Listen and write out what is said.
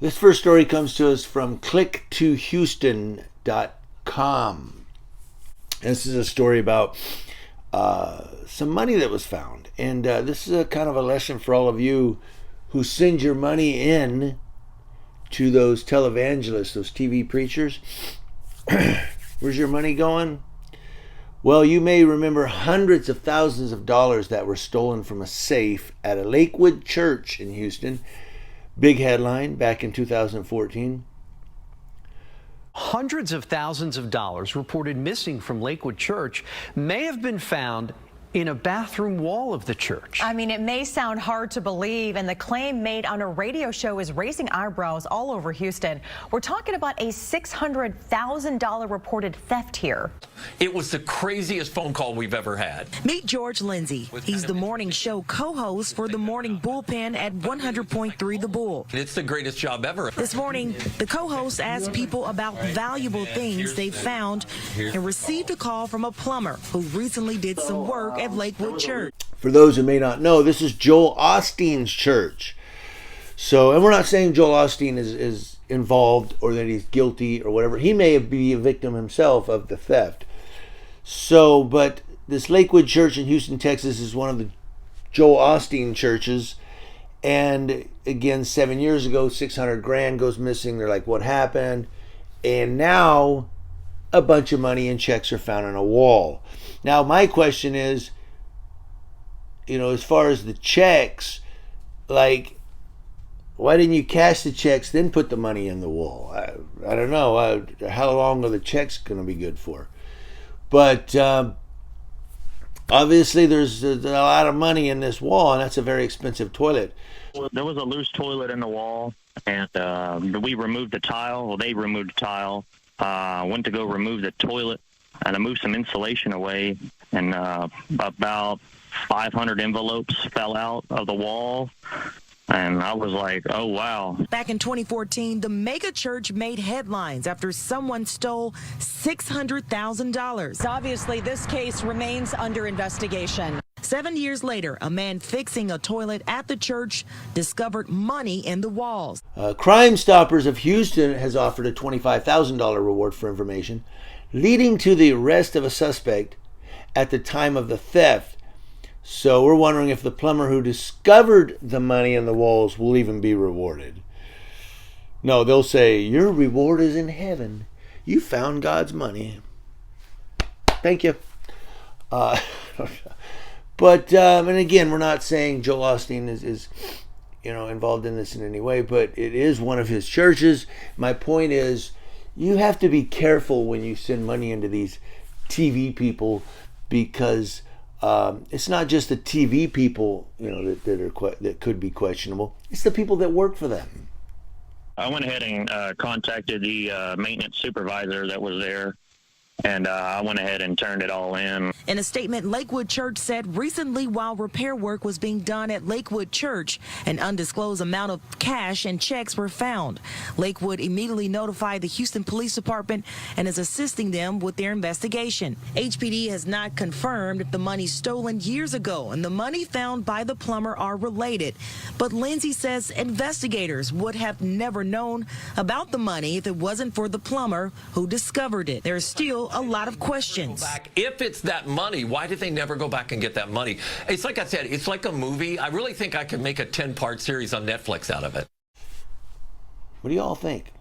This first story comes to us from clicktohouston.com. This is a story about some money that was found. And this is a kind of a lesson for all of you who send your money in to those televangelists, those TV preachers. Where's your money going? Well, you may remember hundreds of thousands of dollars that were stolen from a safe at a Lakewood church in Houston. Big headline back in 2014. Hundreds of thousands of dollars reported missing from Lakewood Church may have been found in a bathroom wall of the church. I mean, it may sound hard to believe, and the claim made on a radio show is raising eyebrows all over Houston. We're talking about a $600,000 reported theft here. It was the craziest phone call we've ever had. Meet George Lindsay. He's the morning show co-host for the morning bullpen at 100.3 The Bull. It's the greatest job ever. This morning, the co-host asked people about valuable things they found and received a call from a plumber who recently did some work at Lakewood Church. For those who may not know, this is Joel Osteen's church. So, and we're not saying Joel Osteen is involved or that he's guilty or whatever. He may be a victim himself of the theft. So, but this Lakewood Church in Houston, Texas is one of the Joel Osteen churches. And again, 7 years ago, 600 grand goes missing. They're like, what happened? And now a bunch of money and checks are found on a wall. Now, my question is, as far as the checks, like, why didn't you cash the checks, then put the money in the wall? I don't know. How long are the checks going to be good for? But obviously there's a lot of money in this wall, and that's a very expensive toilet. There was a loose toilet in the wall, and we removed the tile. Well, they removed the tile. Went to go remove the toilet, and I moved some insulation away, and about 500 envelopes fell out of the wall. And I was like, oh, wow. Back in 2014, the mega church made headlines after someone stole $600,000. Obviously, this case remains under investigation. 7 years later, a man fixing a toilet at the church discovered money in the walls. Crime Stoppers of Houston has offered a $25,000 reward for information, leading to the arrest of a suspect at the time of the theft. So we're wondering if the plumber who discovered the money in the walls will even be rewarded. No, they'll say, your reward is in heaven. You found God's money. Thank you. But, and again, we're not saying Joel Osteen is involved in this in any way, but it is one of his churches. My point is, you have to be careful when you send money into these TV people, because it's not just the TV people, that could be questionable. It's the people that work for them. I went ahead and contacted the maintenance supervisor that was there, and I went ahead and turned it all in. In a statement, Lakewood Church said recently, while repair work was being done at Lakewood Church, an undisclosed amount of cash and checks were found. Lakewood immediately notified the Houston Police Department and is assisting them with their investigation. HPD has not confirmed if the money stolen years ago and the money found by the plumber are related. But Lindsay says investigators would have never known about the money if it wasn't for the plumber who discovered it. There's still a lot of questions. If it's that money, why did they never go back and get that money? It's like I said, it's like a movie. I really think I could make a 10-part series on Netflix out of it. What do you all think?